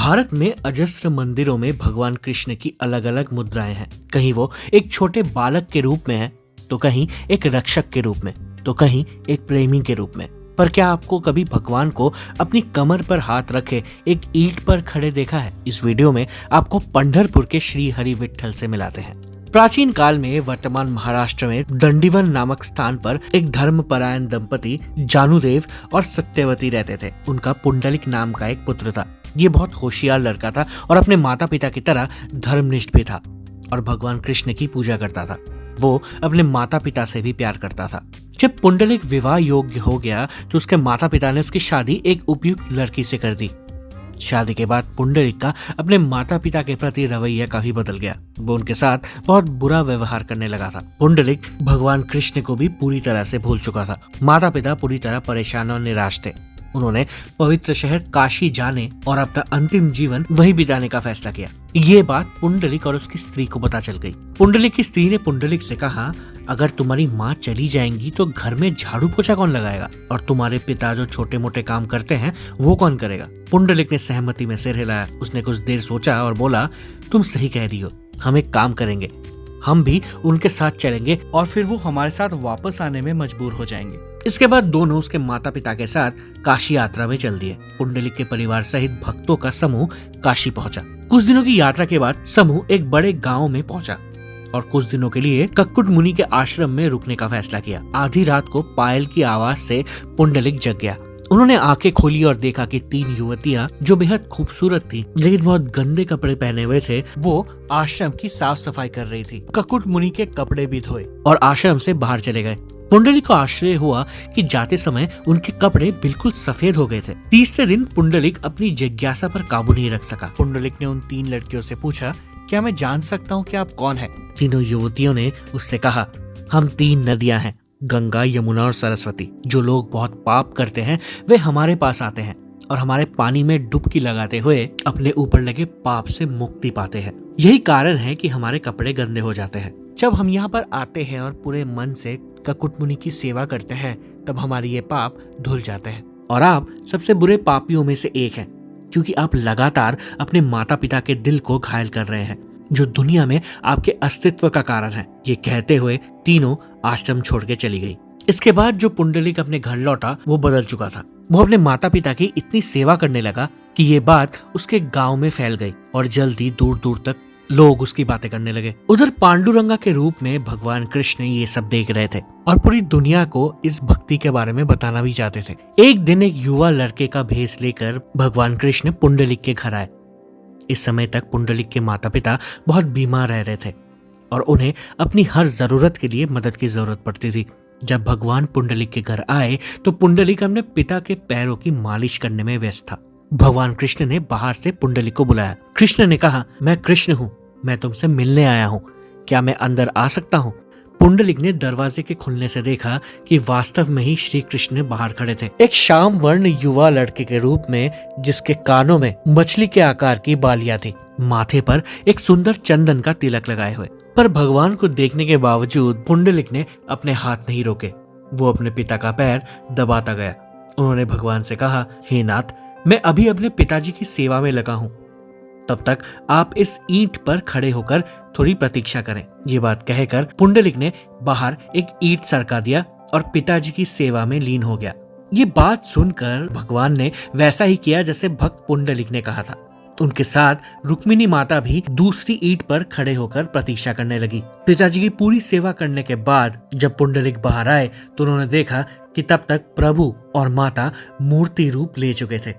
भारत में अजस्र मंदिरों में भगवान कृष्ण की अलग अलग मुद्राएं हैं। कहीं वो एक छोटे बालक के रूप में है, तो कहीं एक रक्षक के रूप में, तो कहीं एक प्रेमी के रूप में। पर क्या आपको कभी भगवान को अपनी कमर पर हाथ रखे एक ईंट पर खड़े देखा है? इस वीडियो में आपको पंढरपुर के श्री हरि विट्ठल से मिलाते हैं। प्राचीन काल में वर्तमान महाराष्ट्र में दंडीवन नामक स्थान पर एक धर्मपरायण दंपति जानुदेव और सत्यवती रहते थे। उनका पुंडलिक नाम का एक पुत्र था। ये बहुत होशियार लड़का था और अपने माता पिता की तरह धर्मनिष्ठ भी था और भगवान कृष्ण की पूजा करता था। वो अपने माता पिता से भी प्यार करता था। जब पुंडलिक विवाह योग्य हो गया तो उसके माता पिता ने उसकी शादी एक उपयुक्त लड़की से कर दी। शादी के बाद पुंडलिक का अपने माता पिता के प्रति रवैया काफी बदल गया। वो उनके साथ बहुत बुरा व्यवहार करने लगा था। पुंडलिक भगवान कृष्ण को भी पूरी तरह से भूल चुका था। माता पिता पूरी तरह परेशान और निराश थे। उन्होंने पवित्र शहर काशी जाने और अपना अंतिम जीवन वहीं बिताने का फैसला किया। ये बात पुंडलिक और उसकी स्त्री को पता चल गई। पुंडलिक की स्त्री ने पुंडलिक से कहा, अगर तुम्हारी माँ चली जाएंगी तो घर में झाड़ू पोछा कौन लगाएगा, और तुम्हारे पिता जो छोटे मोटे काम करते हैं वो कौन करेगा? पुंडलिक ने सहमति में सिर हिलाया। उसने कुछ देर सोचा और बोला, तुम सही कह रही हो, हम एक काम करेंगे, हम भी उनके साथ चलेंगे और फिर वो हमारे साथ वापस आने में मजबूर हो जाएंगे। इसके बाद दोनों उसके माता पिता के साथ काशी यात्रा में चल दिए। पुंडलिक के परिवार सहित भक्तों का समूह काशी पहुंचा। कुछ दिनों की यात्रा के बाद समूह एक बड़े गांव में पहुंचा और कुछ दिनों के लिए कक्कुट मुनि के आश्रम में रुकने का फैसला किया। आधी रात को पायल की आवाज से पुंडलिक जग गया। उन्होंने आंखें खोली और देखा कि 3 युवतियां जो बेहद खूबसूरत थी लेकिन बहुत गंदे कपड़े पहने हुए थे, वो आश्रम की साफ सफाई कर रही थी। कक्कुट मुनि के कपड़े भी धोए और आश्रम से बाहर चले गए। पुंडलिक को आश्चर्य हुआ कि जाते समय उनके कपड़े बिल्कुल सफेद हो गए थे। तीसरे दिन पुंडलिक अपनी जिज्ञासा पर काबू नहीं रख सका। पुंडलिक ने उन 3 लड़कियों से पूछा, क्या मैं जान सकता हूँ कि आप कौन है? तीनों युवतियों ने उससे कहा, हम 3 नदियां हैं, गंगा, यमुना और सरस्वती। जो लोग बहुत पाप करते हैं वे हमारे पास आते हैं और हमारे पानी में डुबकी लगाते हुए अपने ऊपर लगे पाप से मुक्ति पाते हैं। यही कारण है कि हमारे कपड़े गंदे हो जाते हैं। जब हम यहाँ पर आते हैं और पूरे मन से कक्कुट मुनि की सेवा करते हैं तब हमारे ये पाप धुल जाते हैं। और आप सबसे बुरे पापियों में से एक हैं, क्योंकि आप लगातार अपने माता पिता के दिल को घायल कर रहे हैं, जो दुनिया में आपके अस्तित्व का कारण है। ये कहते हुए तीनों आश्रम छोड़ के चली गई। इसके बाद जो पुंडलिक अपने घर लौटा वो बदल चुका था। वो अपने माता पिता की इतनी सेवा करने लगा कि ये बात उसके गांव में फैल गई और जल्दी दूर दूर तक लोग उसकी बातें करने लगे। उधर पांडुरंगा के रूप में भगवान कृष्ण ये सब देख रहे थे और पूरी दुनिया को इस भक्ति के बारे में बताना भी चाहते थे। एक दिन एक युवा लड़के का भेष लेकर भगवान कृष्ण पुंडलिक के घर आए। इस समय तक पुंडलिक के माता पिता बहुत बीमार रह रहे थे और उन्हें अपनी हर जरूरत के लिए मदद की जरूरत पड़ती थी। जब भगवान पुंडलिक के घर आए तो पुंडलिक अपने पिता के पैरों की मालिश करने में व्यस्त था। भगवान कृष्ण ने बाहर से पुंडलिक को बुलाया। कृष्ण ने कहा, मैं कृष्ण हूँ, मैं तुमसे मिलने आया हूँ, क्या मैं अंदर आ सकता हूँ? पुंडलिक ने दरवाजे के खुलने से देखा कि वास्तव में ही श्री कृष्ण बाहर खड़े थे, एक श्याम वर्ण युवा लड़के के रूप में, जिसके कानों में मछली के आकार की बालियां थी, माथे पर एक सुंदर चंदन का तिलक लगाए हुए। पर भगवान को देखने के बावजूद पुंडलिक ने अपने हाथ नहीं रोके। वो अपने पिता का पैर दबाता गया। उन्होंने भगवान से कहा, हे नाथ, मैं अभी अपने पिताजी की सेवा में लगा हूँ, तब तक आप इस ईंट पर खड़े होकर थोड़ी प्रतीक्षा करें। ये बात कहकर पुंडलिक ने बाहर एक ईंट सरका दिया और पिताजी की सेवा में लीन हो गया। ये बात सुनकर भगवान ने वैसा ही किया जैसे भक्त पुंडलिक ने कहा था। उनके साथ रुक्मिणी माता भी दूसरी ईंट पर खड़े होकर प्रतीक्षा करने लगी। पिताजी की पूरी सेवा करने के बाद जब पुंडलिक बाहर आए तो उन्होंने देखा कि तब तक प्रभु और माता मूर्ति रूप ले चुके थे।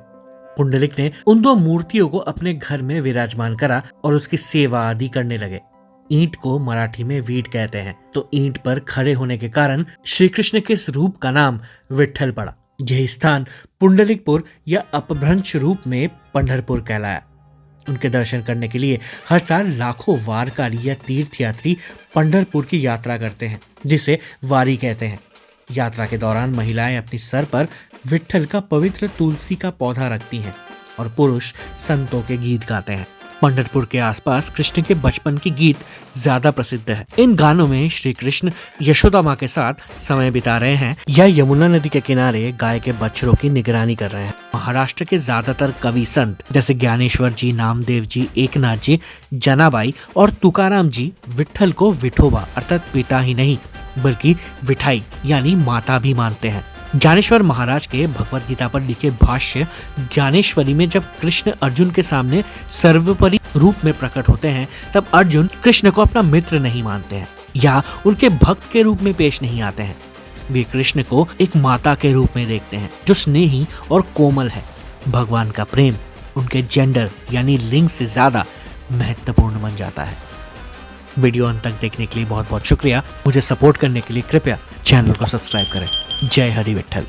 पुंडलिक ने उन 2 मूर्तियों को अपने घर में विराजमान करा और उसकी सेवा आदि करने लगे। ईंट को मराठी में वीट कहते हैं, तो ईंट पर खड़े होने के कारण श्री कृष्ण के इस रूप का नाम विट्ठल पड़ा। यही स्थान पुंडलिकपुर या अपभ्रंश रूप में पंढरपुर कहलाया। उनके दर्शन करने के लिए हर साल लाखों वारकरी या तीर्थयात्री पंढरपुर की यात्रा करते हैं, जिसे वारी कहते हैं। यात्रा के दौरान महिलाएं अपनी सर पर विट्ठल का पवित्र तुलसी का पौधा रखती हैं और पुरुष संतों के गीत गाते हैं। पंढरपुर के आसपास कृष्ण के बचपन के गीत ज्यादा प्रसिद्ध है। इन गानों में श्री कृष्ण यशोदा माँ के साथ समय बिता रहे हैं या यमुना नदी के किनारे गाय के बछड़ों की निगरानी कर रहे हैं। महाराष्ट्र के ज्यादातर कवि संत जैसे ज्ञानेश्वर जी, नामदेव जी, एकनाथ जी, जनाबाई और तुकाराम जी विट्ठल को विठोबा अर्थात पिता ही नहीं बल्कि विठाई यानी माता भी मानते हैं। ज्ञानेश्वर महाराज के भगवत गीता पर लिखे भाष्य ज्ञानेश्वरी में जब कृष्ण अर्जुन के सामने सर्वोपरि रूप में प्रकट होते हैं तब अर्जुन कृष्ण को अपना मित्र नहीं मानते हैं या उनके भक्त के रूप में पेश नहीं आते हैं। वे कृष्ण को एक माता के रूप में देखते हैं जो स्नेही और कोमल है। भगवान का प्रेम उनके जेंडर यानी लिंग से ज्यादा महत्वपूर्ण बन जाता है। वीडियो अंत तक देखने के लिए बहुत बहुत शुक्रिया। मुझे सपोर्ट करने के लिए कृपया चैनल को सब्सक्राइब करें। जय हरि विट्ठल।